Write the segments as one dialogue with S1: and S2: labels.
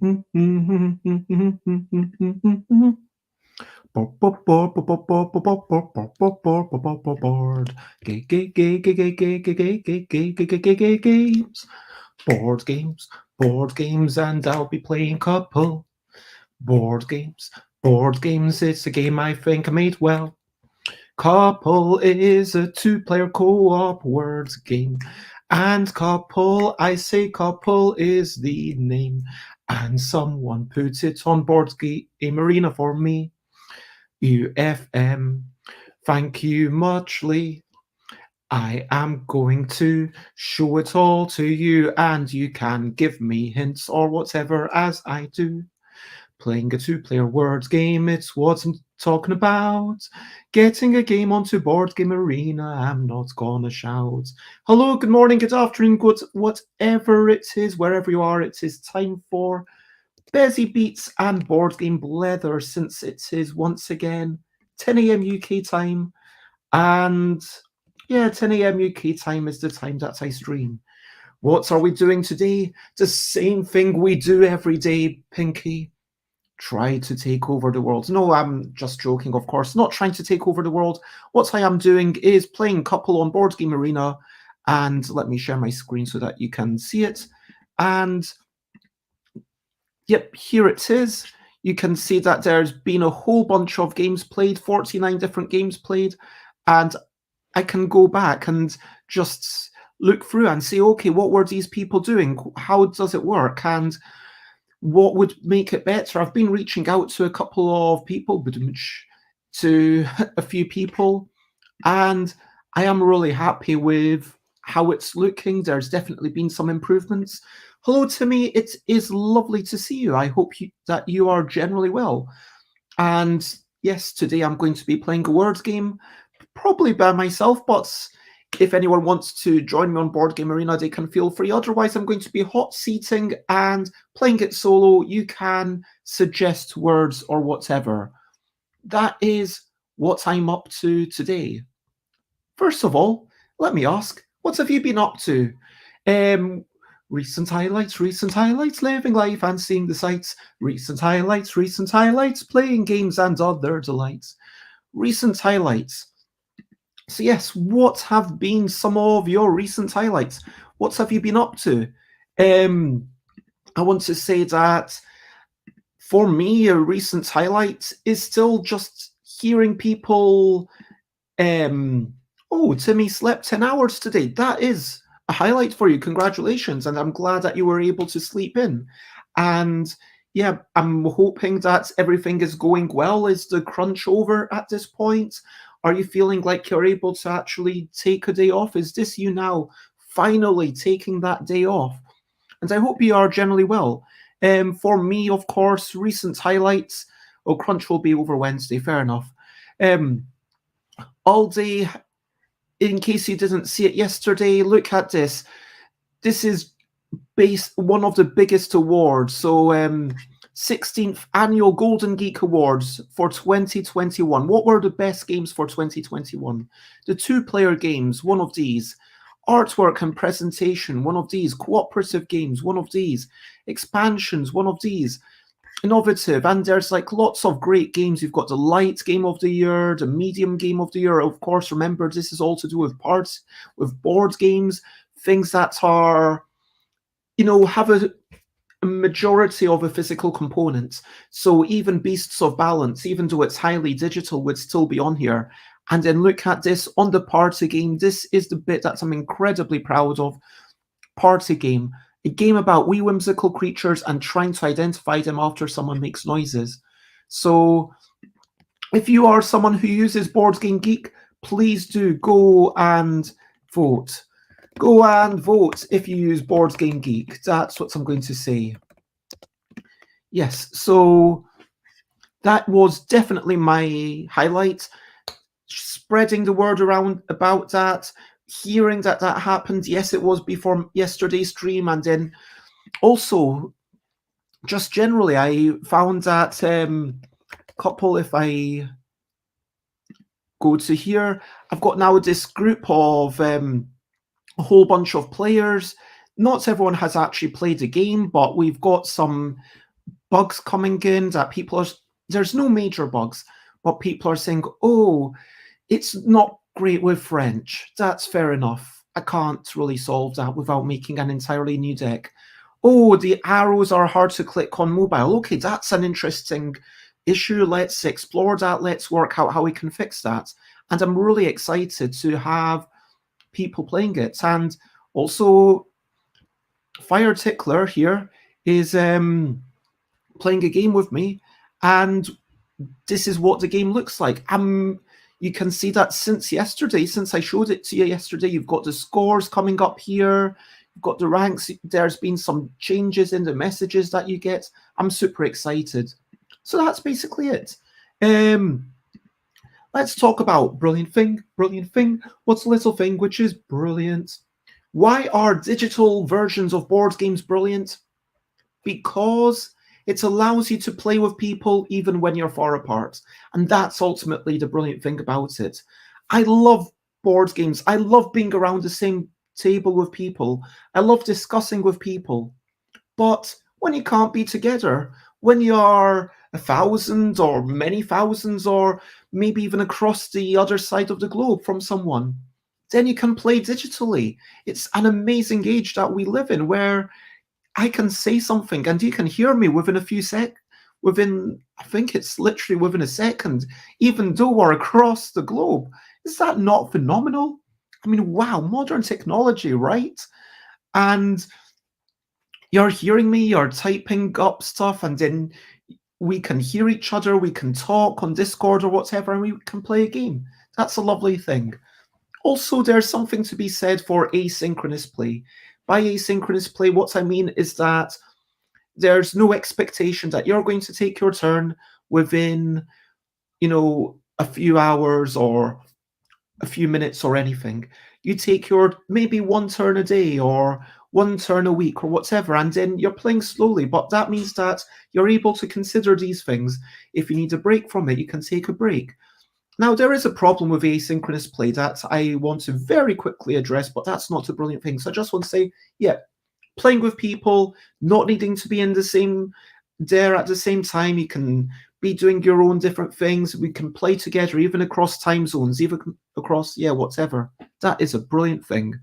S1: Board games, board games, and I'll be playing couple. Board games, it's a game I think I made well. Couple is a two-player co-op words game. And couple, I say couple is the name. And someone put it on BoardGameArena for me. UFM. Thank you muchly. I am going to show it all to you, and you can give me hints or whatever as I do. Playing a two-player words game, it's what I'm talking about. Getting a game onto BoardGameArena, I'm not gonna shout. Hello, good morning, good afternoon, good whatever it is, wherever you are, it is time for Busy Beats and Board Game Blether, since it is once again 10 a.m. UK time. And yeah, 10 a.m. UK time is the time that I stream. What are we doing today? The same thing we do every day, Pinky. Try to take over the world. No, I'm just joking, of course. Not trying to take over the world. What I am doing is playing couple on BoardGameArena. And let me share my screen so that you can see it. And yep, here it is. You can see that there's been a whole bunch of games played, 49 different games played. And I can go back and just look through and say, okay, what were these people doing? How does it work? And what would make it better? I've been reaching out to a couple of people, to a few people, and I am really happy with how it's looking. There's definitely been some improvements. Hello, Timmy. It is lovely to see you. I hope that you are generally well. And yes, today I'm going to be playing a words game, probably by myself, but if anyone wants to join me on BoardGameArena, they can feel free. Otherwise, I'm going to be hot seating and playing it solo. You can suggest words or whatever. That is what I'm up to today. First of all, let me ask, what have you been up to? Recent highlights, living life and seeing the sights. Recent highlights, playing games and other delights. Recent highlights. So yes, what have been some of your recent highlights? What have you been up to? I want to say that for me, a recent highlight is still just hearing people, oh, Timmy slept 10 hours today. That is a highlight for you. Congratulations. And I'm glad that you were able to sleep in. And yeah, I'm hoping that everything is going well. Is the crunch over at this point? Are you feeling like you're able to actually take a day off? Is this you now finally taking that day off? And I hope you are generally well. For me, of course, recent highlights. Oh, crunch will be over Wednesday. Fair enough. All day, in case you didn't see it yesterday, look at this. This is one of the biggest awards. So 16th Annual Golden Geek Awards for 2021. What were the best games for 2021? The two-player games, one of these. Artwork and presentation, one of these. Cooperative games, one of these. Expansions, one of these. Innovative, and there's like lots of great games. You've got the light game of the year, the medium game of the year. Of course, remember, this is all to do with board games, things that are, have a majority of a physical component. So even Beasts of Balance, even though it's highly digital, would still be on here. And then look at this on the party game. This is the bit that I'm incredibly proud of. Party game. A game about wee whimsical creatures and trying to identify them after someone makes noises. So if you are someone who uses Board Game Geek, please do go and vote. Go and vote if you use Board Game Geek. That's what I'm going to say. Yes, so that was definitely my highlight. Spreading the word around about that, hearing that happened. Yes, it was before yesterday's stream. And then also, just generally, I found that couple, if I go to here, I've got now this group of a whole bunch of players. Not everyone has actually played the game, but we've got some bugs coming in that people are, there's no major bugs, but people are saying, oh, it's not great with French. That's fair enough. I can't really solve that without making an entirely new deck. Oh, the arrows are hard to click on mobile. Okay, that's an interesting issue. Let's explore that. Let's work out how we can fix that. And I'm really excited to have people playing it. And also, Fire Tickler here is playing a game with me, and this is what the game looks like. You can see that since yesterday, since I showed it to you yesterday, you've got the scores coming up here. You've got the ranks. There's been some changes in the messages that you get. I'm super excited. So that's basically it. Let's talk about brilliant thing. What's a little thing which is brilliant? Why are digital versions of board games brilliant? Because it allows you to play with people even when you're far apart. And that's ultimately the brilliant thing about it. I love board games. I love being around the same table with people. I love discussing with people. But when you can't be together, when you are 1,000 or many thousands or maybe even across the other side of the globe from someone, then you can play digitally. It's an amazing age that we live in where I can say something and you can hear me within a few I think it's literally within a second, even though we're across the globe. Is that not phenomenal? I mean, wow, modern technology, right? And you're hearing me, you're typing up stuff, and then we can hear each other, we can talk on Discord or whatever, and we can play a game. That's a lovely thing. Also, there's something to be said for asynchronous play. By asynchronous play, what I mean is that there's no expectation that you're going to take your turn within, a few hours or a few minutes or anything. You take your maybe one turn a day or one turn a week or whatever, and then you're playing slowly. But that means that you're able to consider these things. If you need a break from it, you can take a break. Now, there is a problem with asynchronous play that I want to very quickly address, but that's not a brilliant thing. So I just want to say, yeah, playing with people, not needing to be in there at the same time. You can be doing your own different things. We can play together, even across time zones, even across, whatever. That is a brilliant thing.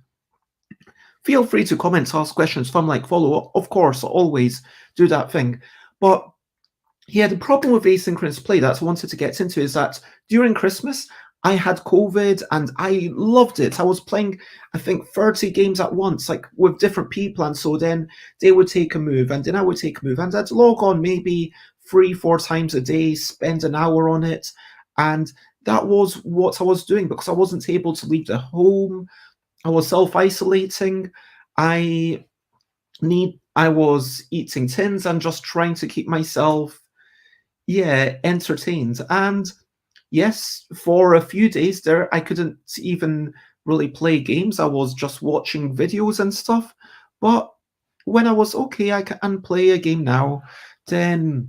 S1: Feel free to comment, ask questions, fun, like, follow. Of course, always do that thing. But yeah, the problem with asynchronous play that I wanted to get into is that during Christmas, I had COVID and I loved it. I was playing, I think, 30 games at once, like with different people. And so then they would take a move and then I would take a move. And I'd log on maybe 3-4 times a day, spend an hour on it. And that was what I was doing because I wasn't able to leave the home. I was self-isolating. I was eating tins and just trying to keep myself entertained. And yes, for a few days there, I couldn't even really play games. I was just watching videos and stuff. But when I was okay, I can play a game now, then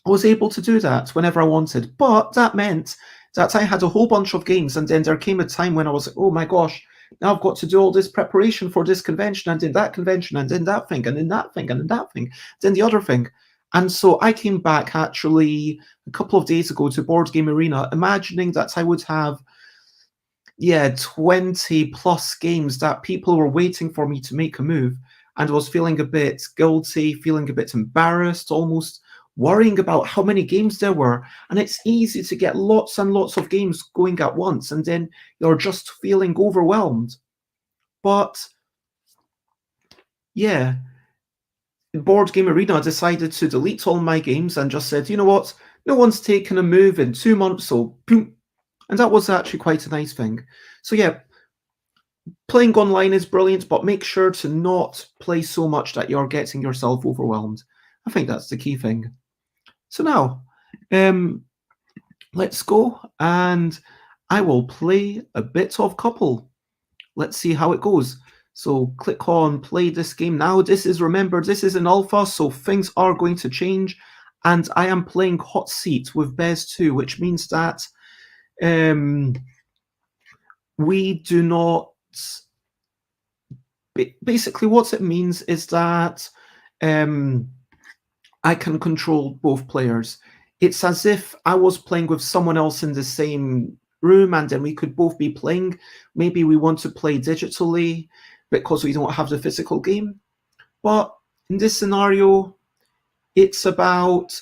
S1: I was able to do that whenever I wanted. But that meant that I had a whole bunch of games, and then there came a time when I was like, oh my gosh, now I've got to do all this preparation for this convention, and then that convention, and then that thing, and then that thing, and then that thing, then the other thing. And so I came back actually a couple of days ago to BoardGameArena, imagining that I would have, 20 plus games that people were waiting for me to make a move. And I was feeling a bit guilty, feeling a bit embarrassed, almost worrying about how many games there were. And it's easy to get lots and lots of games going at once, and then you're just feeling overwhelmed. But yeah, BoardGameArena decided to delete all my games and just said, you know what, no one's taken a move in 2 months, so boom. And that was actually quite a nice thing. So yeah, playing online is brilliant, but make sure to not play so much that you're getting yourself overwhelmed. I think that's the key thing. So now, let's go and I will play a bit of Couple. Let's see how it goes. So click on play this game now. Remember, this is an alpha, so things are going to change. And I am playing Hot Seat with Bez 2, which means that we do not... Basically, what it means is that I can control both players. It's as if I was playing with someone else in the same room and then we could both be playing. Maybe we want to play digitally because we don't have the physical game. But in this scenario, it's about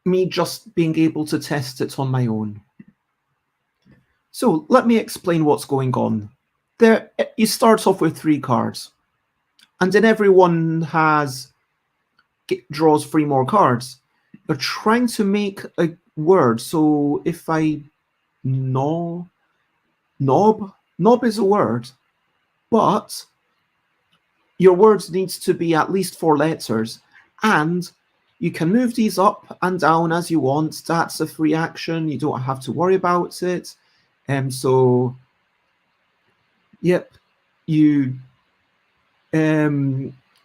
S1: me just being able to test it on my own. So let me explain what's going on. There, you start off with 3 cards, and then everyone draws 3 more cards. You're trying to make a word. So if I knob is a word, but your word needs to be at least 4 letters, and you can move these up and down as you want. That's a free action. You don't have to worry about it. So, yep,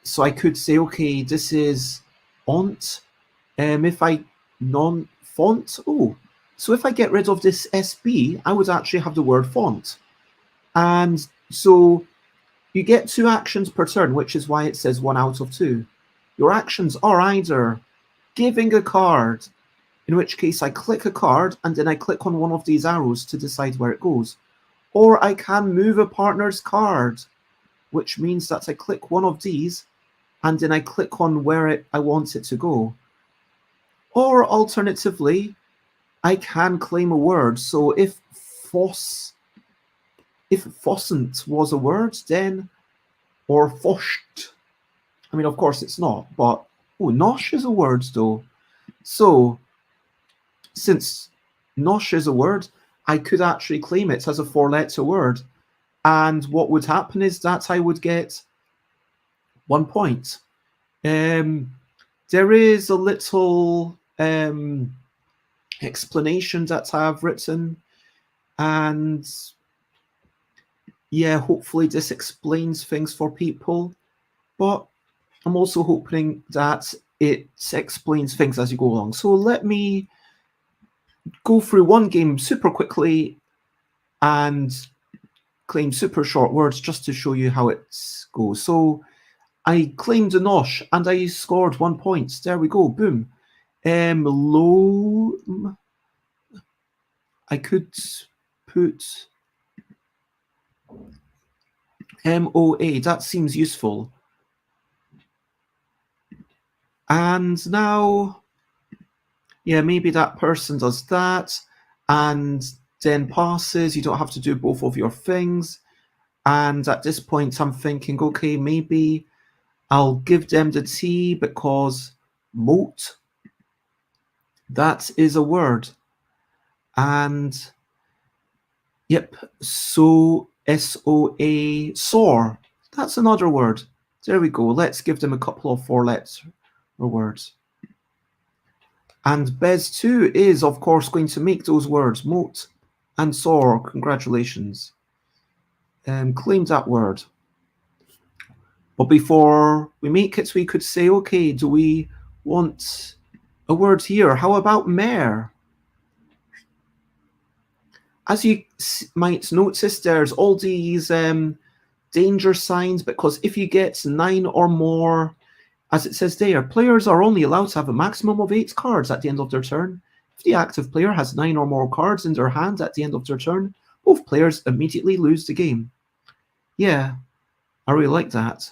S1: so I could say, okay, this is font. If I non-font, so if I get rid of this SB, I would actually have the word font. And so you get 2 actions per turn, which is why it says 1 out of 2. Your actions are either giving a card, in which case I click a card and then I click on one of these arrows to decide where it goes. Or I can move a partner's card, which means that I click one of these and then I click on where I want it to go. Or alternatively, I can claim a word. So if fossant was a word, then, or fosht, I mean, of course it's not, but, nosh is a word though. So, since nosh is a word, I could actually claim it as a 4-letter word. And what would happen is that I would get 1 point. There is a little explanation that I have written, and yeah, hopefully this explains things for people, but I'm also hoping that it explains things as you go along. So let me go through one game super quickly and claim super short words just to show you how it goes. So I claimed a nosh and I scored 1 point. There we go, boom. Low. I could put MOA. That seems useful. And now, yeah, maybe that person does that and then passes. You don't have to do both of your things. And at this point, I'm thinking, okay, maybe I'll give them the T because moat, that is a word. And yep, so SOA, soar, that's another word. There we go. Let's give them a couple of 4-letter words. And Bez 2 is, of course, going to make those words, moat and soar. Congratulations. Claim that word. But before we make it, we could say, okay, do we want a word here? How about mare? As you might notice, there's all these danger signs, because if you get 9 or more, as it says there, players are only allowed to have a maximum of 8 cards at the end of their turn. If the active player has 9 or more cards in their hand at the end of their turn, both players immediately lose the game. Yeah, I really like that.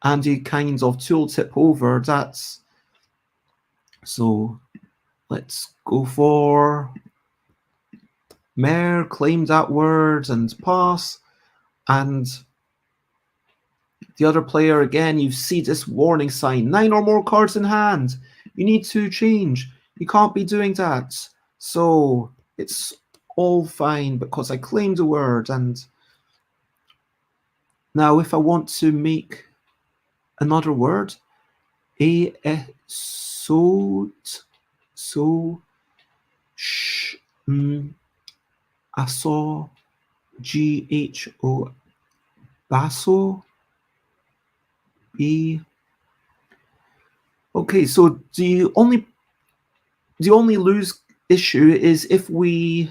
S1: And you kind of tooltip over that. So let's go for mare, claim that word and pass. And the other player, again, you see this warning sign, 9 or more cards in hand. You need to change. You can't be doing that. So it's all fine because I claimed the word. And now if I want to make another word, aso, GHO, basso, B. Okay, so the only lose issue is if we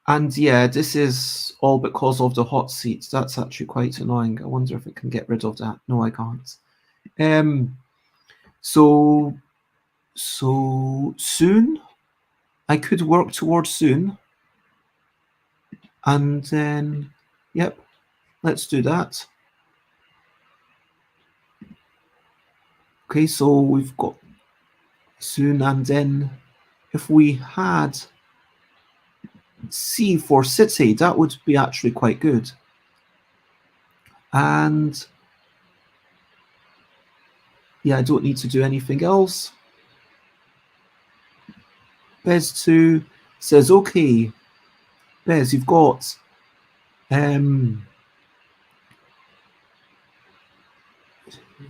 S1: And yeah, this is all because of the hot seats. That's actually quite annoying. I wonder if it can get rid of that. No, I can't. So soon, I could work towards soon. And then, yep, let's do that. Okay, so we've got soon, and then if we had C for city, that would be actually quite good. And yeah, I don't need to do anything else. Bez2 says, okay, Bez, you've got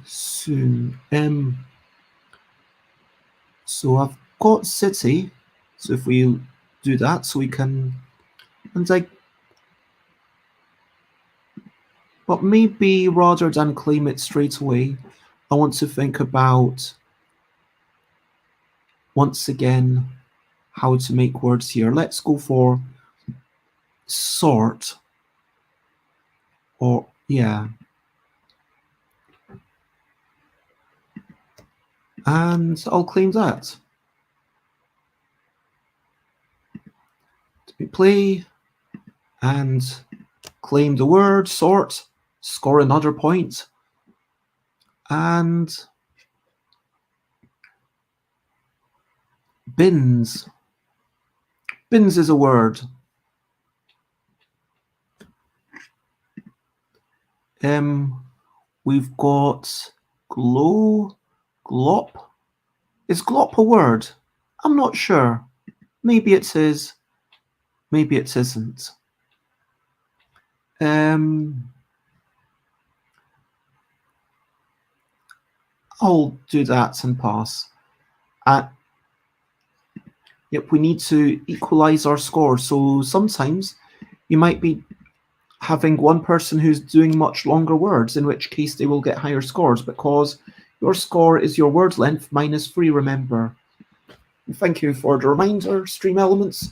S1: soon. So I've got city. So if we do that, so we can, but maybe rather than claim it straight away, I want to think about, once again, how to make words here. Let's go for sort, or yeah. And I'll claim that. Play and claim the word, sort, score another point, and bins. Bins is a word. We've got glop. Is glop a word? I'm not sure. Maybe it is. Maybe it isn't. I'll do that and pass. Yep, we need to equalize our score. So sometimes you might be having one person who's doing much longer words, in which case they will get higher scores, because your score is your word length minus 3, remember. Thank you for the reminder, Stream Elements.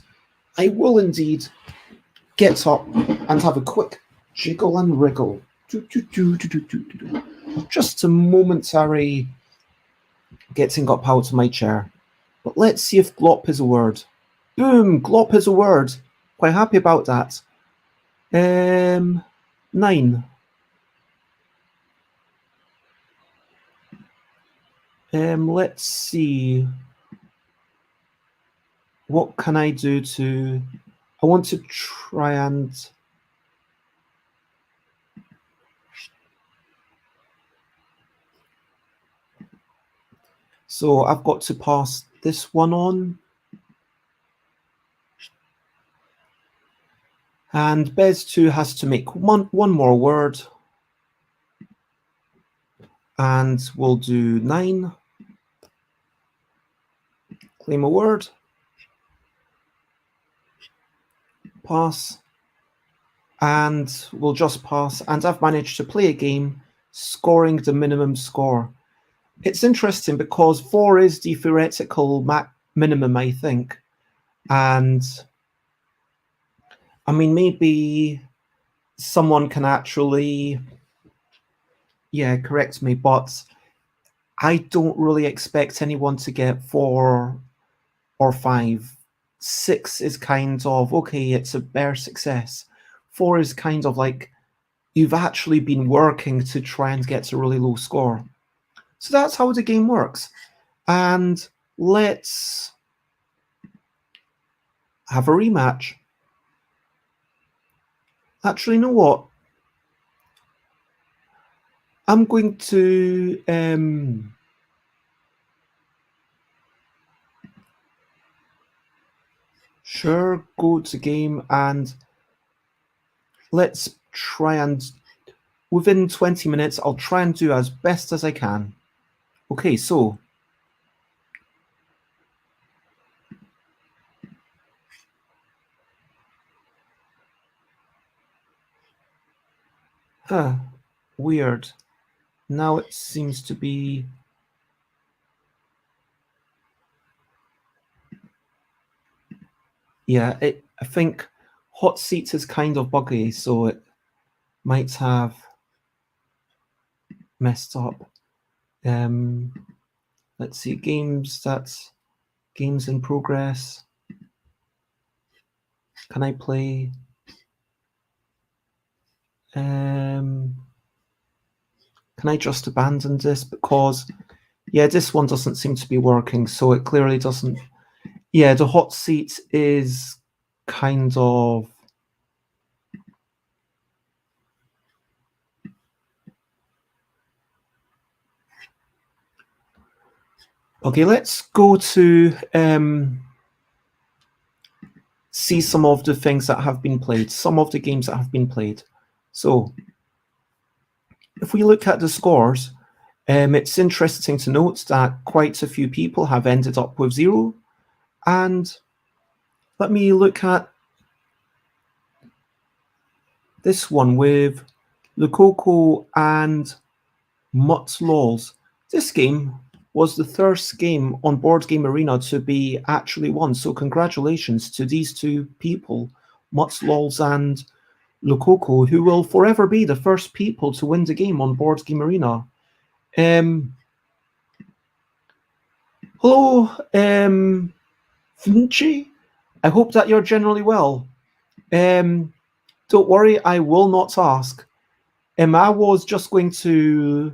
S1: I will indeed get up and have a quick jiggle and wriggle. Just a momentary getting up out of my chair. But let's see if glop is a word. Boom! Glop is a word. Quite happy about that. 9. Let's see. What can I do to... I want to try and... So I've got to pass this one on. And Bez2 has to make one more word. And we'll do 9. Claim a word. Pass. And we'll just pass. And I've managed to play a game scoring the minimum score. It's interesting because 4 is the theoretical minimum, I think. And I mean, maybe someone can actually, correct me, but I don't really expect anyone to get 4 or 5. 6 is kind of, okay, it's a bare success. 4 is kind of like you've actually been working to try and get a really low score. So that's how the game works. And let's have a rematch. Actually, you know what? I'm going to sure go to game, and let's try and within 20 minutes I'll try and do as best as I can. Okay, so weird. Now it seems to be... Yeah, I think hot seat is kind of buggy, so it might have messed up. Let's see, games, that's games in progress. Can I play? Can I just abandon this? Because, yeah, this one doesn't seem to be working, so it clearly doesn't. Yeah, the hot seat is kind of... Okay, let's go to see some of the things that have been played, some of the games that have been played. So, if we look at the scores, it's interesting to note that quite a few people have ended up with 0. And let me look at this one with Lucoco and Muttlols. This game was the first game on BoardGameArena to be actually won. So congratulations to these two people, Muttlols and Lucoco, who will forever be the first people to win the game on BoardGameArena. Hello, Vinci. I hope that you're generally well. Don't worry, I will not ask. I was just going to...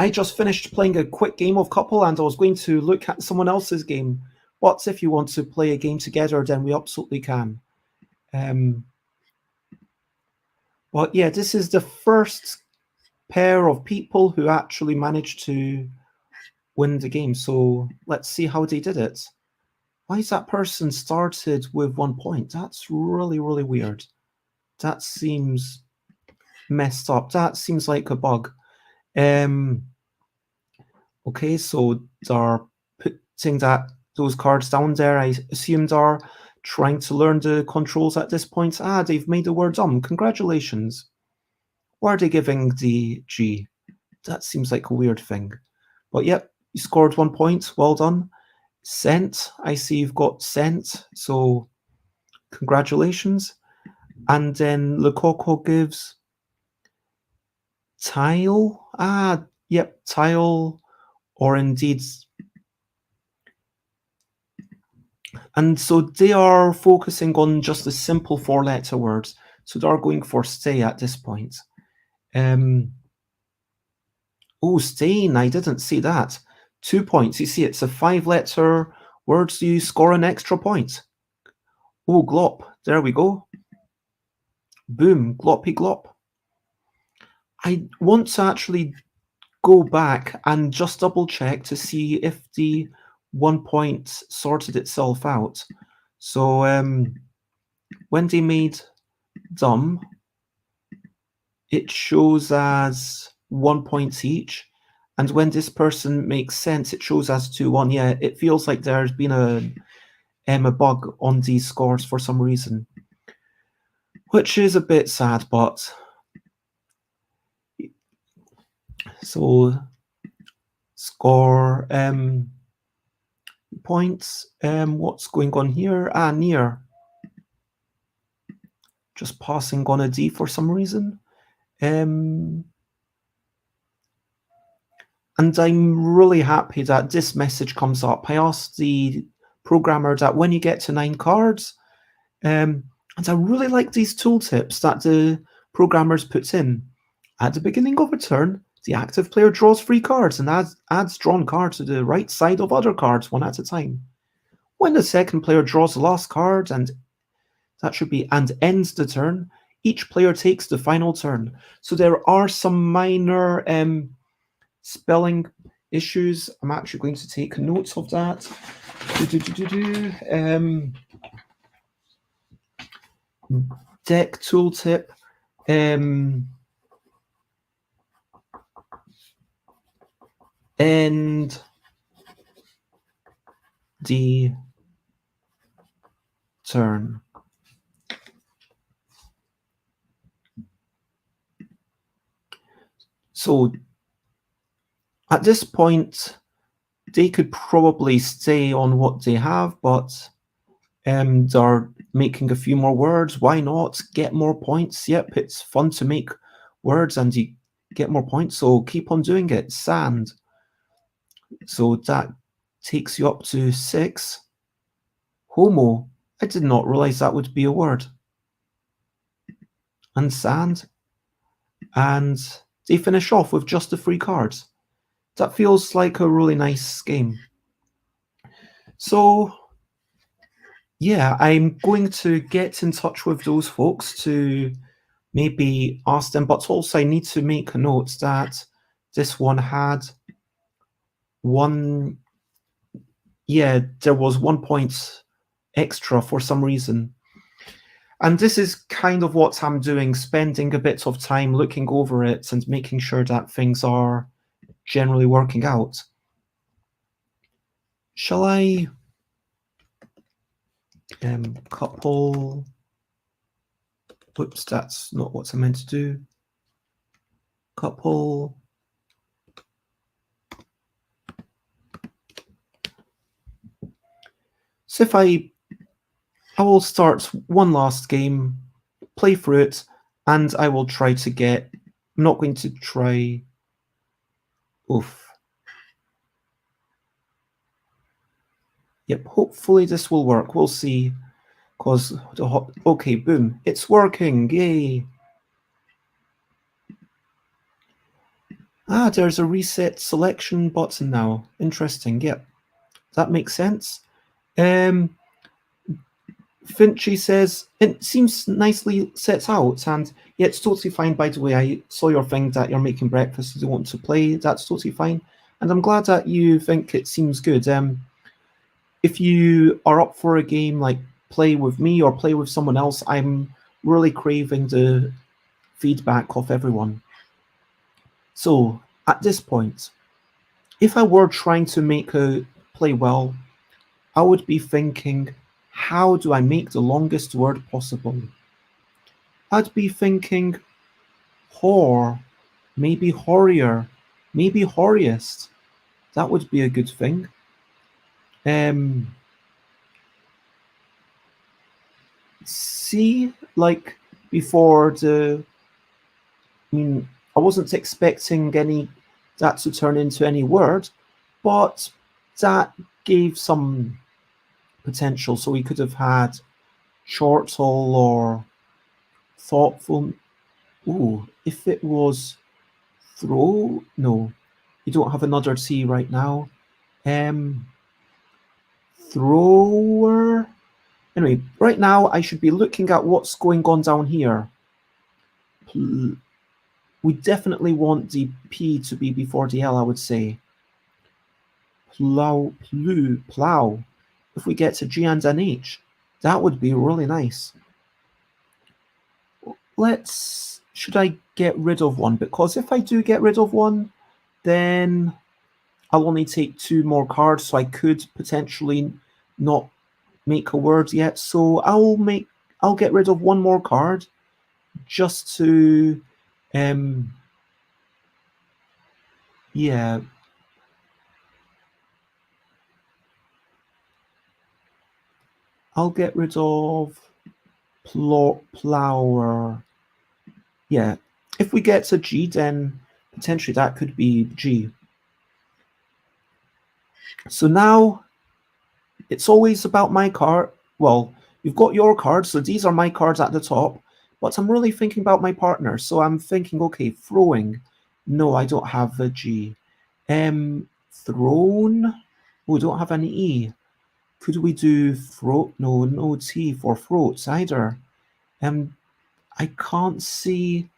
S1: I just finished playing a quick game of COUPELL and I was going to look at someone else's game. But if you want to play a game together, then we absolutely can. But yeah, this is the first pair of people who actually managed to win the game. So let's see how they did it. Why is that person started with 1 point? That's really, really weird. That seems messed up. That seems like a bug. Okay, so they're putting those cards down there. I assume they're trying to learn the controls at this point. They've made the word dumb. Congratulations. Why are they giving the G? That seems like a weird thing. But yep, you scored 1 point. Well done. Cent. I see you've got cent. So congratulations. And then Lucoco gives tile. Yep, tile. Or indeed... And so they are focusing on just the simple 4-letter words. So they're going for stay at this point. Oh, stain, I didn't see that. 2 points. You see, it's a 5-letter word, so you score an extra point. Oh, glop. There we go. Boom, gloppy glop. I want to actually go back and just double check to see if the 1 point sorted itself out. So when they made dumb, it shows as 1 point each. And when this person makes sense, it shows as 2-1. Yeah, it feels like there's been a bug on these scores for some reason, which is a bit sad, but... So, score points. What's going on here? Near. Just passing on a D for some reason. And I'm really happy that this message comes up. I asked the programmer that when you get to 9 cards, and I really like these tooltips that the programmers puts in. At the beginning of a turn, the active player draws 3 cards and adds drawn cards to the right side of other cards, 1 at a time. When the second player draws the last card, and that should be and ends the turn, each player takes the final turn. So there are some minor spelling issues. I'm actually going to take notes of that. Deck tooltip. End the turn. So at this point, they could probably stay on what they have, but they're making a few more words. Why not? Get more points. Yep, it's fun to make words and you get more points, so keep on doing it. Sand. So that takes you up to 6. Homo. I did not realize that would be a word. And sand. And they finish off with just the 3 cards. That feels like a really nice game. So yeah, I'm going to get in touch with those folks to maybe ask them, but also I need to make a note that this one had one, yeah, there was 1 point extra for some reason. And this is kind of what I'm doing, spending a bit of time looking over it and making sure that things are generally working out. Shall I couple? Whoops, that's not what I meant to do. Couple. So if I will start one last game, play through it, and I will try to get. I'm not going to try. Oof. Yep, hopefully this will work. We'll see. Because okay, boom, it's working. Yay. Ah, there's a reset selection button now. Interesting. Yep, that makes sense. Finchy says it seems nicely set out, and yeah, it's totally fine. By the way, I saw your thing that you're making breakfast. You don't want to play. That's totally fine, and I'm glad that you think it seems good. If you are up for a game like play with me or play with someone else, I'm really craving the feedback of everyone. So at this point, if I were trying to make a play well, I would be thinking, how do I make the longest word possible? I'd be thinking, whore, maybe horrier, maybe horriest. That would be a good thing. See, like before I mean, I wasn't expecting that to turn into any word, but that gave some potential. So we could have had chortle or thoughtful. Ooh, if it was throw, no, you don't have another T right now. Thrower. Anyway, right now I should be looking at what's going on down here. We definitely want the P to be before the L, I would say. Plow. If we get to G and an H, that would be really nice. Should I get rid of one? Because if I do get rid of one, then I'll only take 2 more cards, so I could potentially not make a word yet. So I'll get rid of 1 more card just to yeah. I'll get rid of plower. Yeah. If we get to G, then potentially that could be G. So now it's always about my card. Well, you've got your cards, so these are my cards at the top, but I'm really thinking about my partner. So I'm thinking, okay, throwing. No, I don't have a G. Thrown. Oh, we don't have any E. Could we do throat? No T for throats either. I can't see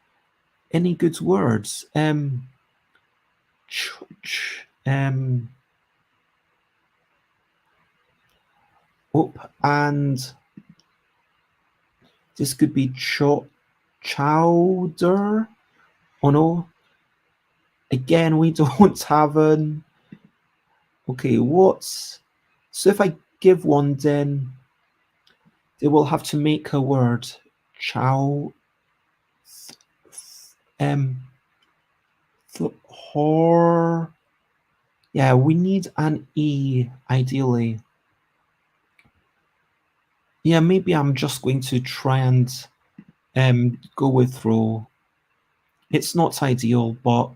S1: any good words. And this could be chowder. Oh no. Again, we don't have an. Okay, so if I give one, then they will have to make a word. Chow. Hor. Yeah, we need an E ideally. Yeah, maybe I'm just going to try and go with throw. It's not ideal, but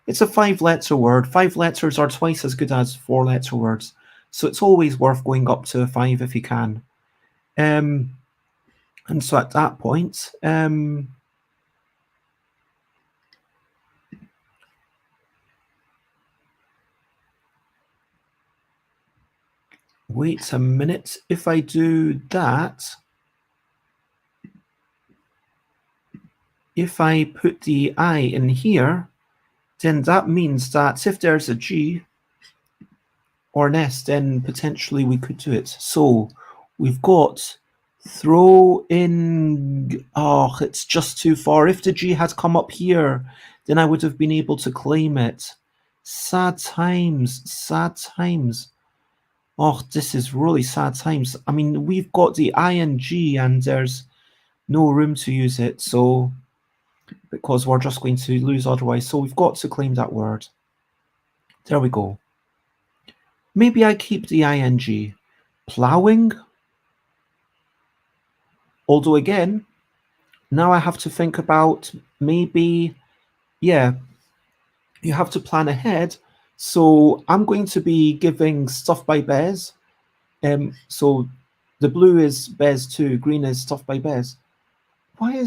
S1: it's a 5-letter word. 5 letters are twice as good as 4-letter words, so it's always worth going up to a 5 if you can. And so at that point, wait a minute. If I do that, if I put the I in here, then that means that if there's a G or an S, then potentially we could do it. So we've got throw in. Oh, it's just too far. If the G had come up here, then I would have been able to claim it. Sad times, sad times. Oh, this is really sad times. I mean, we've got the ING and there's no room to use it, so because we're just going to lose otherwise. So we've got to claim that word. There we go. Maybe I keep the ING. Ploughing. Although again, now I have to think about maybe, yeah, you have to plan ahead. So I'm going to be giving stuff by Bez. So the blue is Bez 2, green is stuff by Bez. Why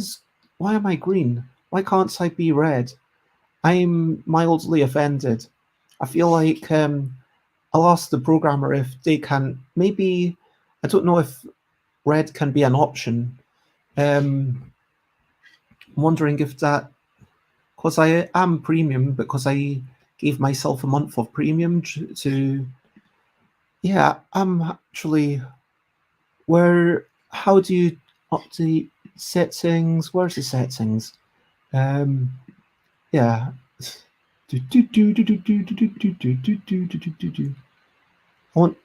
S1: am I green? Why can't I be red? I'm mildly offended. I feel like I'll ask the programmer if they can. Maybe I don't know if red can be an option. I'm wondering if that, because I am premium, because I gave myself a month of premium to. Yeah, I'm actually. How do you update settings? Where's the settings? Yeah. I want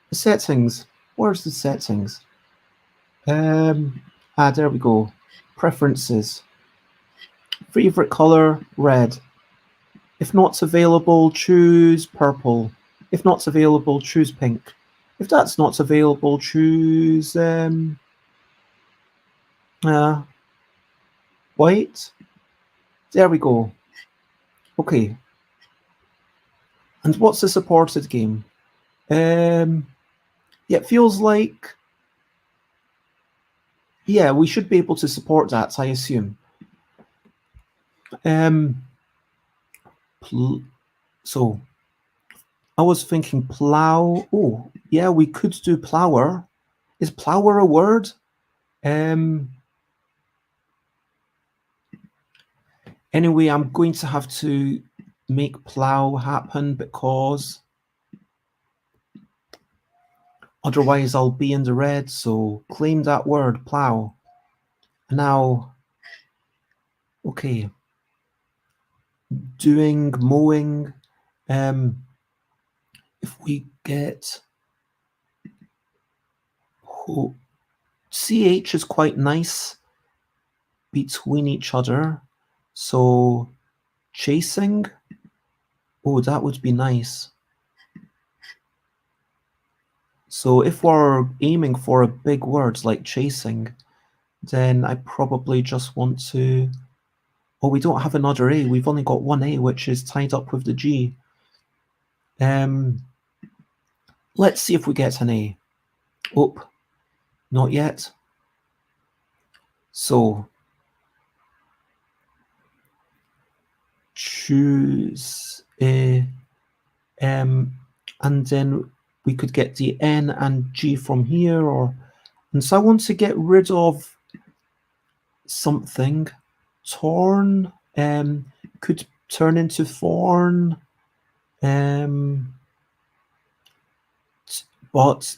S1: the settings. Where's the settings? There we go. Preferences. Favorite color, red. If not available, choose purple. If not available, choose pink. If that's not available, choose white. There we go. Okay. And what's the supported game? Yeah, it feels like, yeah, we should be able to support that, I assume. So I was thinking plow. Oh, yeah, we could do plower. Is plower a word? Anyway, I'm going to have to make plow happen because otherwise I'll be in the red. So claim that word, plow. Now, okay. Doing mowing. If we get CH is quite nice between each other. So chasing. Oh, that would be nice. So if we're aiming for a big word like chasing, then I probably just want to. Oh, we don't have another A. We've only got one A, which is tied up with the G. Let's see if we get an A. Oh, not yet. So choose A, and then we could get the N and G from here, and so I want to get rid of something. Torn could turn into thorn, but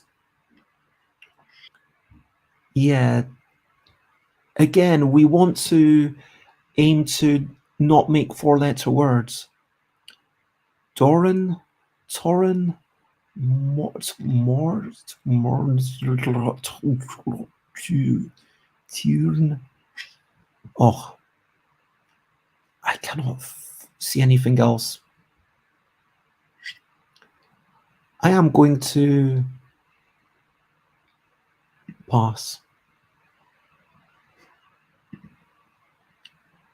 S1: yeah, again, we want to aim to not make 4-letter words. Doran, Torin, Turn. Oh, I cannot see anything else. I am going to. Pass.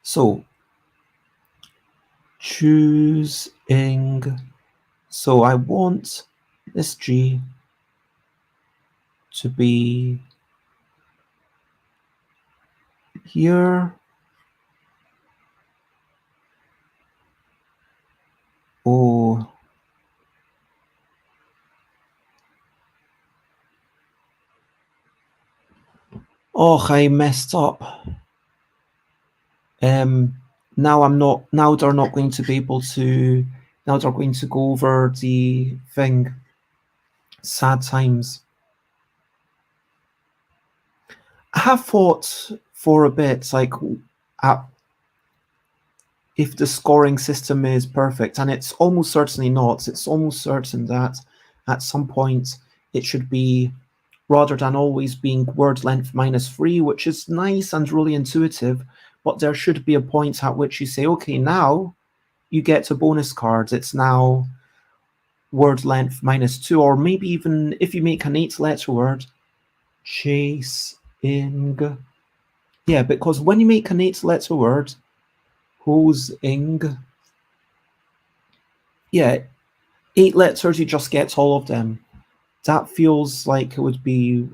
S1: So, choosing. So I want this G to be here. Oh. Oh, I messed up. Now I'm not. Now they're not going to be able to. Now they're going to go over the thing. Sad times. I have thought for a bit, like, if the scoring system is perfect, and it's almost certainly not. It's almost certain that at some point it should be, rather than always being word length -3, which is nice and really intuitive, but there should be a point at which you say, okay, now you get a bonus card. It's now word length -2, or maybe even if you make an 8-letter word, chasing. Yeah, because when you make an 8-letter word, hosing, yeah, 8 letters, you just get all of them. That feels like it would be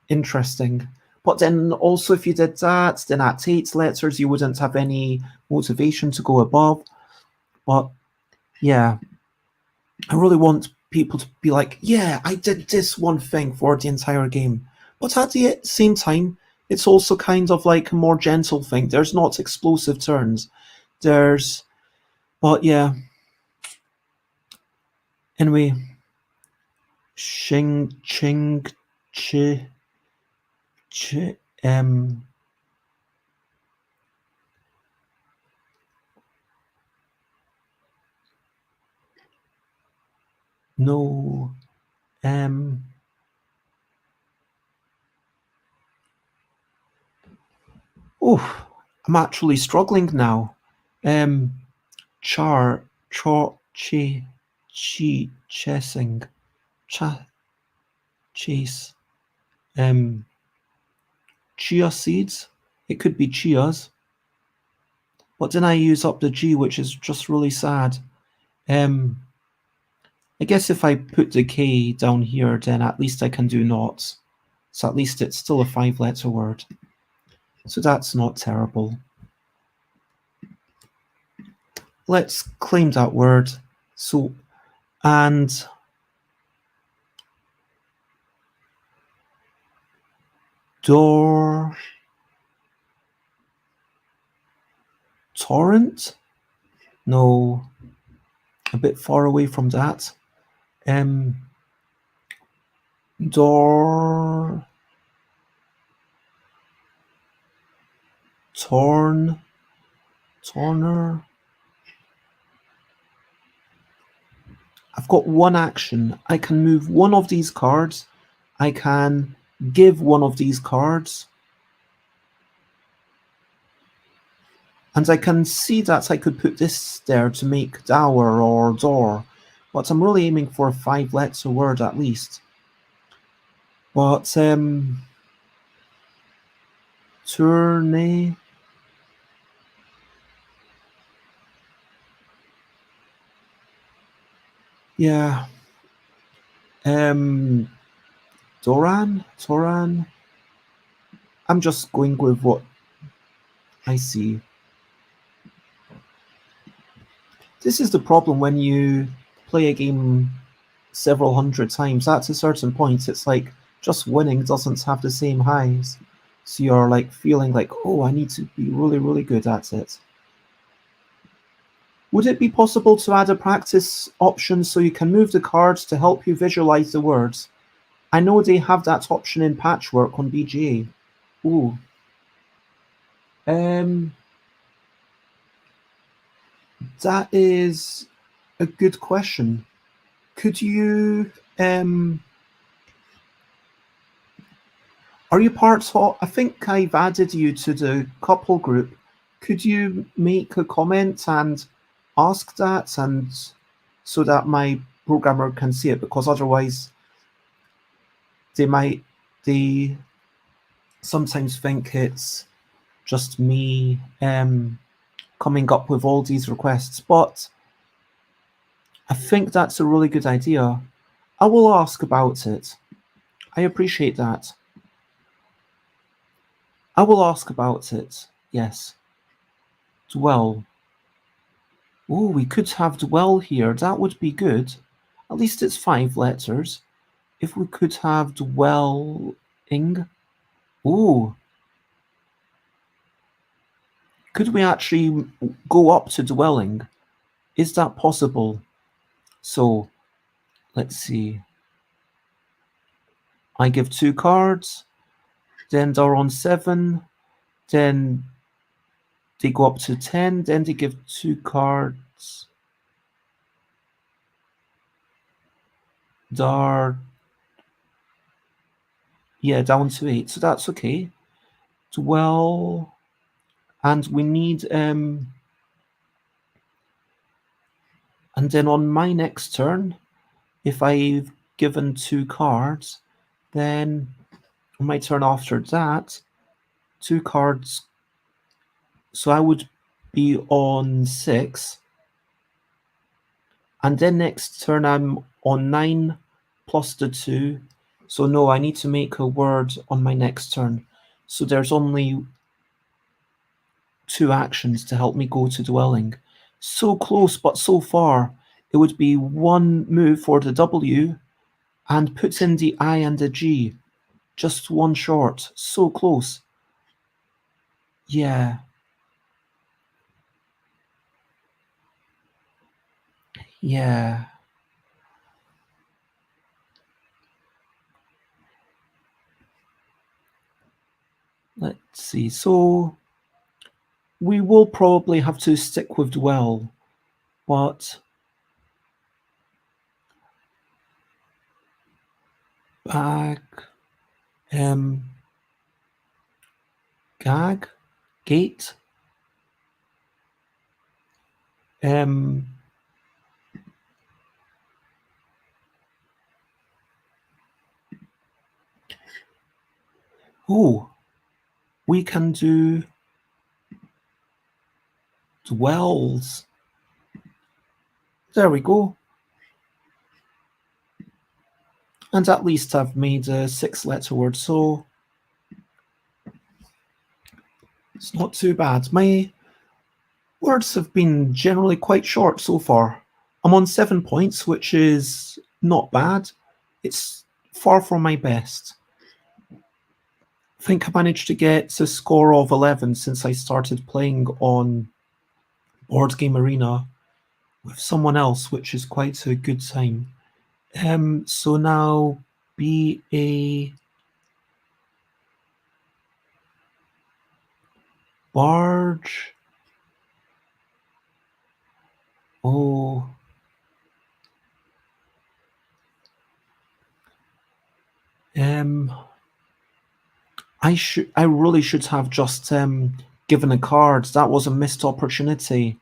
S1: interesting. But then also if you did that, then at 8 letters, you wouldn't have any motivation to go above. But yeah, I really want people to be like, yeah, I did this one thing for the entire game. But at the same time, it's also kind of like a more gentle thing. There's not explosive turns. But yeah. Anyway, ching, chi, no, oh, I'm actually struggling now. Char, chi, chasing, chase, chia seeds. It could be chias, but then I use up the G, which is just really sad. I guess if I put the K down here, then at least I can do knots. So at least it's still a 5-letter word. So that's not terrible. Let's claim that word. So, and torrent? No, a bit far away from that. Torner. I've got one action. I can move one of these cards. I can give one of these cards. And I can see that I could put this there to make dower or door. But I'm really aiming for a 5-letter word at least. But, tourney. Yeah. Toran. I'm just going with what I see. This is the problem when you play a game several hundred times. At a certain point, it's like just winning doesn't have the same highs. So you're like feeling like, oh, I need to be really, really good at it. Would it be possible to add a practice option so you can move the cards to help you visualize the words? I know they have that option in Patchwork on BGA. Ooh. That is a good question. Could you, are you part of, I think I've added you to the COUPELL group. Could you make a comment and ask that, and so that my programmer can see it, because otherwise they might they sometimes think it's just me coming up with all these requests, but I think that's a really good idea. I will ask about it. I appreciate that. I will ask about it, yes. Dwell. Oh, we could have dwell here. That would be good. At least it's 5 letters. If we could have dwelling. Oh. Could we actually go up to dwelling? Is that possible? So, let's see. I give 2 cards. Then they're on 7. Then they go up to 10. Then they give 2 cards. They're, yeah, down to 8. So that's okay. Dwell. And we need and then on my next turn, if I've given 2 cards, then on my turn after that, 2 cards. So I would be on 6. And then next turn I'm on 9 plus the 2. So no, I need to make a word on my next turn. So there's only 2 actions to help me go to dwelling. So close, but so far. It would be 1 move for the W and put in the I and the G. Just 1 short. So close. Yeah. Yeah. Let's see. So we will probably have to stick with dwell, but bag, gag, gate, oh, we can do dwells. There we go. And at least I've made a 6-letter word, so it's not too bad. My words have been generally quite short so far. I'm on 7 points, which is not bad. It's far from my best. I think I managed to get a score of 11 since I started playing on BoardGameArena with someone else, which is quite a good time. So now be a barge. Oh. I really should have just given a card. That was a missed opportunity.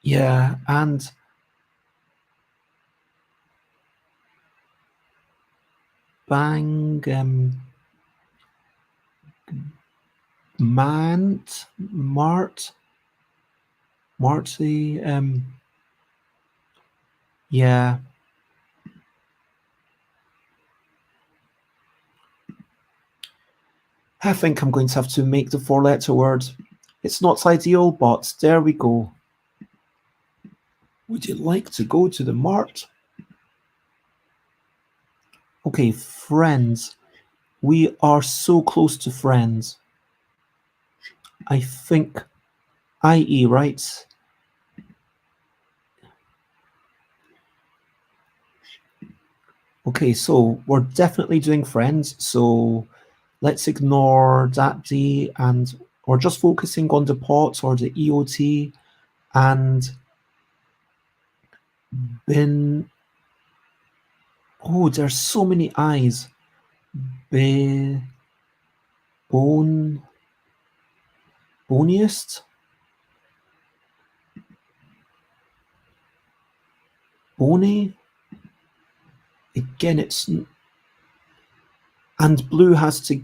S1: Yeah, and bang, Marty, yeah. I think I'm going to have to make the 4-letter word. It's not ideal, but there we go. Would you like to go to the mart? Okay, friends. We are so close to friends. I think IE, right? Okay, so we're definitely doing friends, so let's ignore that D and we're just focusing on the pot or the EOT and bin. Oh, there's so many I's. Be, boniest? Bony? Again, it's And blue has to...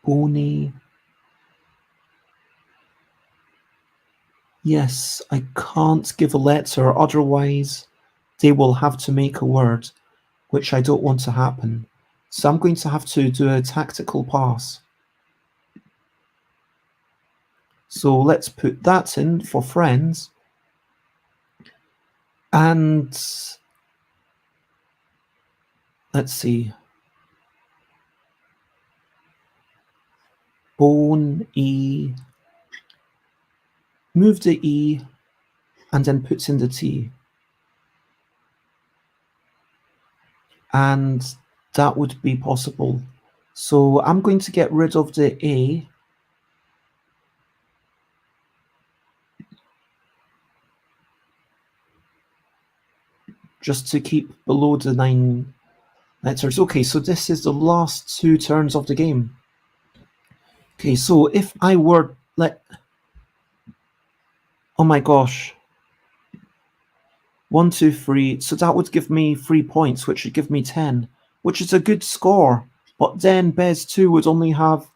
S1: Pony. Yes, I can't give a letter, otherwise they will have to make a word, which I don't want to happen. So I'm going to have to do a tactical pass. So let's put that in for friends. And let's see. Bone E. Move the E and then puts in the T. And that would be possible. So I'm going to get rid of the A. Just to keep below the 9 letters. Okay, so this is the last 2 turns of the game. Okay, so if I were oh my gosh. 1, 2, 3. So that would give me 3 points, which would give me 10, which is a good score. But then Bez 2 would only have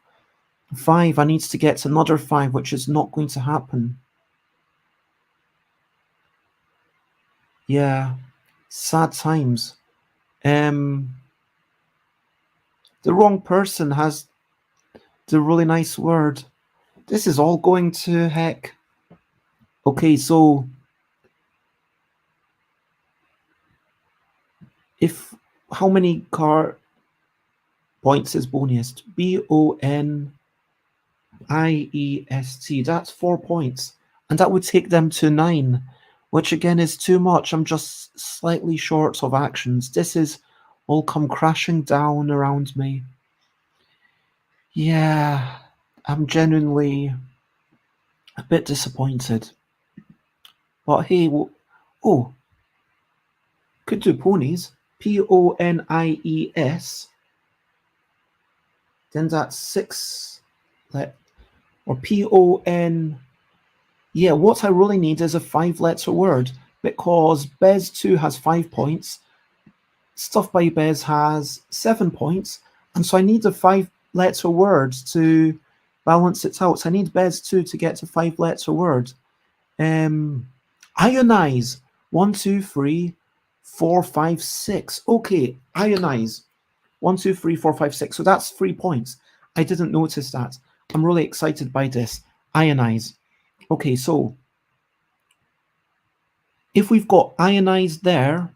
S1: 5. I need to get another 5, which is not going to happen. Yeah, sad times. The wrong person has the really nice word. This is all going to heck. Okay, so how many car points is boniest? BONIEST. That's 4 points, and that would take them to 9, which again is too much. I'm just slightly short of actions. This is all come crashing down around me. Yeah, I'm genuinely a bit disappointed. But hey, oh, could do ponies. PONIES. Then that's 6. Or PON. Yeah, what I really need is a 5-letter word, because Bez 2 has 5 points. Stuff by Bez has 7 points. And so I need a 5-letter word to balance it out. I need Bez 2 to get a 5-letter word. Ionize. 1, 2, 3, 4, 5, 6. Okay, ionize. 1, 2, 3, 4, 5, 6. So that's 3 points. I didn't notice that. I'm really excited by this. Ionize. Okay, so if we've got ionize there,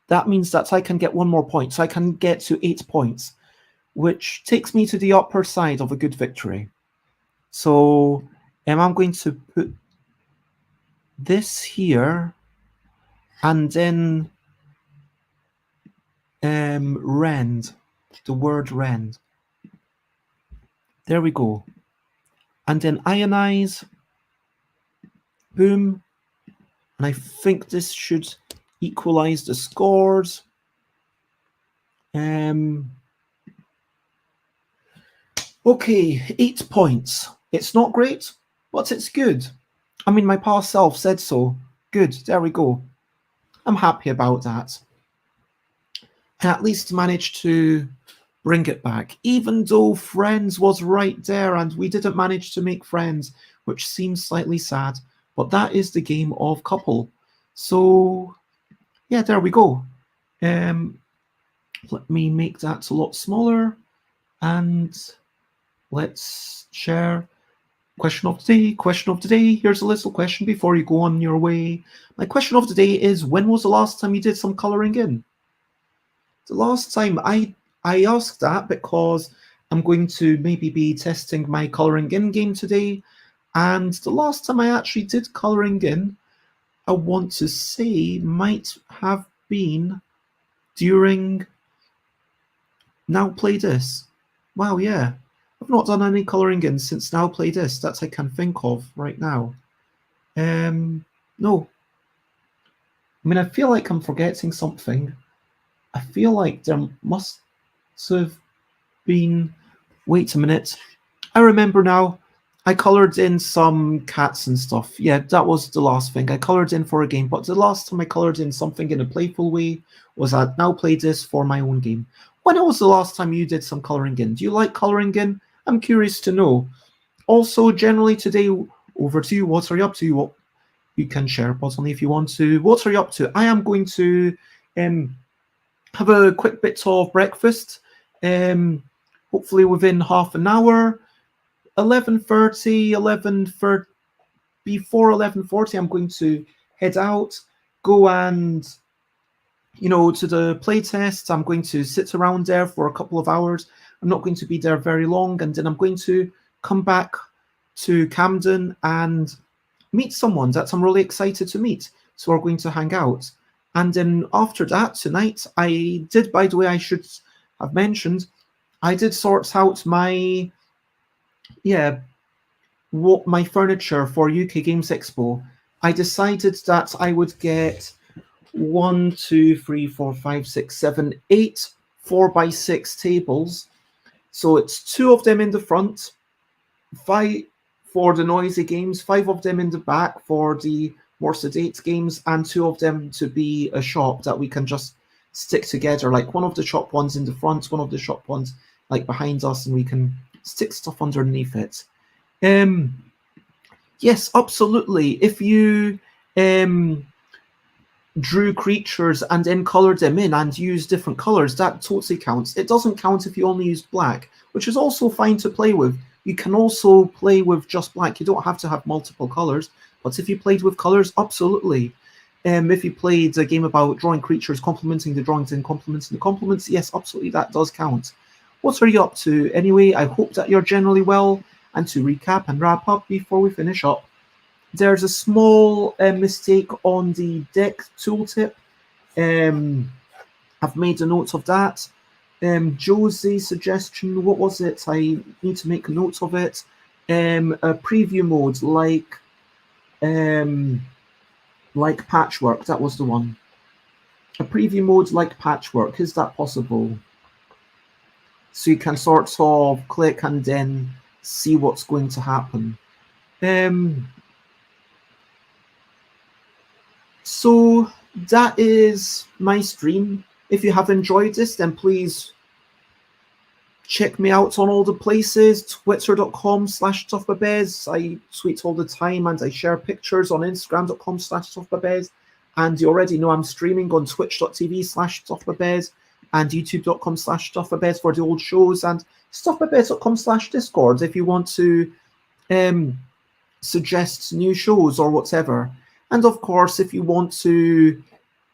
S1: that means that I can get 1 more point. So I can get to 8 points, which takes me to the upper side of a good victory. So I'm going to put this here and then rend, the word rend. There we go. And then ionize, boom. And I think this should equalize the scores. Okay, 8 points. It's not great, but it's good. I mean, my past self said so. Good, there we go. I'm happy about that. I at least managed to bring it back, even though friends was right there and we didn't manage to make friends, which seems slightly sad, but that is the game of couple. So yeah, there we go. Let me make that a lot smaller and let's share question of the day. Question of the day. Here's a little question before you go on your way. My question of the day is, when was the last time you did some coloring in? The last time I asked that because I'm going to maybe be testing my coloring in game today. And the last time I actually did coloring in, I want to say might have been during Now Play This. Wow, yeah. I've not done any coloring in since Now Play This that I can think of right now. No. I mean, I feel like I'm forgetting something. I feel like there must have been... Wait a minute. I remember now. I coloured in some cats and stuff. Yeah, that was the last thing. I coloured in for a game, but the last time I coloured in something in a playful way was I now play this for my own game. When was the last time you did some colouring in? Do you like colouring in? I'm curious to know. Also, generally today, over to you. What are you up to? What you can share, but only if you want to. What are you up to? I am going to have a quick bit of breakfast. Hopefully within half an hour. 11:30, 11:30, before 11:40, I'm going to head out, go and, to the playtest. I'm going to sit around there for a couple of hours. I'm not going to be there very long, and then I'm going to come back to Camden and meet someone that I'm really excited to meet. So we're going to hang out. And then after that, tonight, I did, by the way, I should have mentioned, I did sort out my furniture for UK Games Expo. I decided that I would get 1, 2, 3, 4, 5, 6, 7, 8 4x6 tables. So it's 2 of them in the front, 5 for the noisy games, 5 of them in the back for the more sedate games, and 2 of them to be a shop that we can just stick together, like one of the shop ones in the front, one of the shop ones like behind us, and we can stick stuff underneath it. Yes, absolutely. If you drew creatures and then colored them in and used different colors, that totally counts. It doesn't count if you only used black, which is also fine to play with. You can also play with just black. You don't have to have multiple colors, but if you played with colors, absolutely. If you played a game about drawing creatures, complementing the drawings and complementing the complements, yes, absolutely, that does count. What are you up to anyway? I hope that you're generally well. And to recap and wrap up before we finish up, there's a small mistake on the deck tooltip. I've made a note of that. Josie's suggestion, what was it? I need to make a note of it. A preview mode like patchwork, that was the one. A preview mode like patchwork, is that possible? So you can sort of click and then see what's going to happen. So that is my stream. If you have enjoyed this, then please check me out on all the places, twitter.com/toughbarbez. I tweet all the time and I share pictures on instagram.com/toughbarbez. And you already know I'm streaming on twitch.tv/toughbarbez and youtube.com/toughbarbez for the old shows, and stuffbarbez.com/discord if you want to suggest new shows or whatever. And of course, if you want to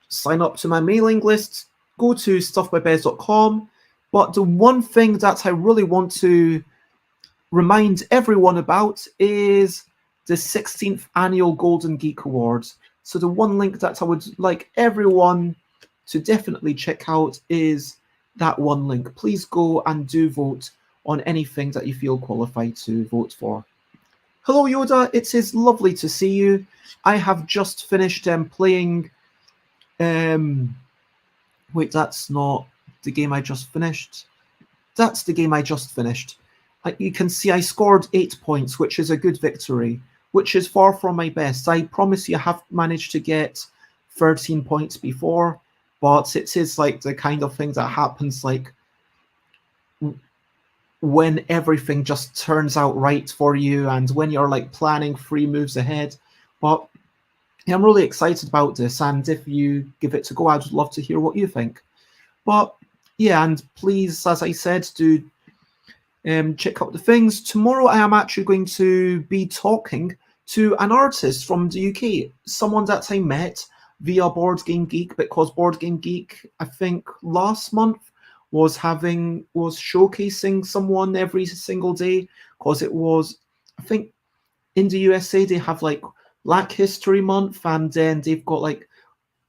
S1: sign up to my mailing list, go to stuffbybez.com. But the one thing that I really want to remind everyone about is the 16th Annual Golden Geek Awards. So the one link that I would like everyone to definitely check out is that one link. Please go and do vote on anything that you feel qualified to vote for. Hello, Yoda. It is lovely to see you. I have just finished playing. Wait, that's not the game I just finished. That's the game I just finished. You can see I scored 8 points, which is a good victory, which is far from my best. I promise you I have managed to get 13 points before, but it is like the kind of thing that happens like when everything just turns out right for you and when you're like planning 3 moves ahead. But I'm really excited about this, and if you give it a go, I'd love to hear what you think. But yeah, and please, as I said, do check out the things. Tomorrow I am actually going to be talking to an artist from the UK, someone that I met via Board Game Geek, because Board Game Geek, I think last month, was showcasing someone every single day, because it was, I think in the USA they have like Black History Month, and then they've got like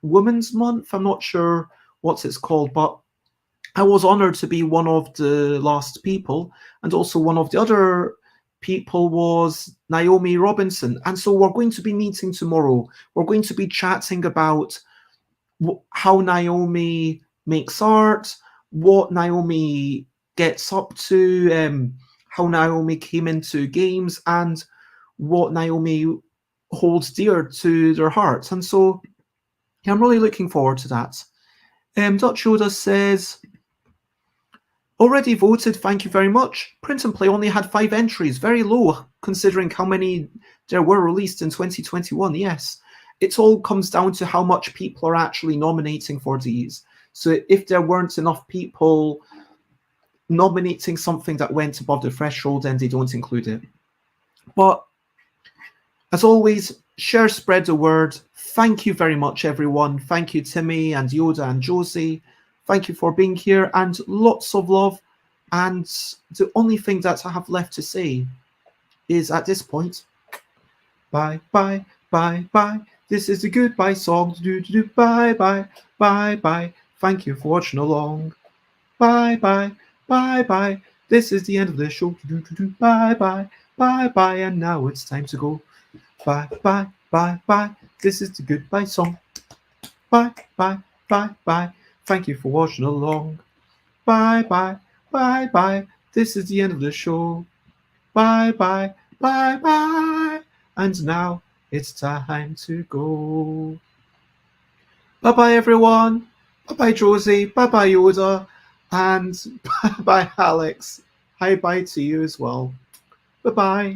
S1: Women's Month. I'm not sure what it's called, but I was honored to be one of the last people, and also one of the other people was Naomi Robinson. And so we're going to be meeting tomorrow. We're going to be chatting about how Naomi makes art, what Naomi gets up to, how Naomi came into games and what Naomi holds dear to their hearts. And so yeah, I'm really looking forward to that. Dutch Yoda says, already voted, thank you very much. Print and Play only had 5 entries, very low considering how many there were released in 2021. Yes, it all comes down to how much people are actually nominating for these. So if there weren't enough people nominating something that went above the threshold, then they don't include it. But as always, share, spread the word. Thank you very much, everyone. Thank you, Timmy and Yoda and Josie. Thank you for being here, and lots of love. And the only thing that I have left to say is at this point, bye, bye, bye, bye. This is the goodbye song. Bye, bye, bye, bye. Thank you for watching along. Bye, bye, bye, bye. This is the end of the show. Bye, bye, bye, bye. And now it's time to go. Bye, bye, bye, bye. This is the goodbye song. Bye, bye, bye, bye. Thank you for watching along. Bye, bye, bye, bye. This is the end of the show. Bye, bye, bye, bye. And now it's time to go. Bye, bye, everyone. Bye, bye, Josie. Bye, bye, Yoda. And bye, bye, Alex. Hi, bye to you as well. Bye, bye.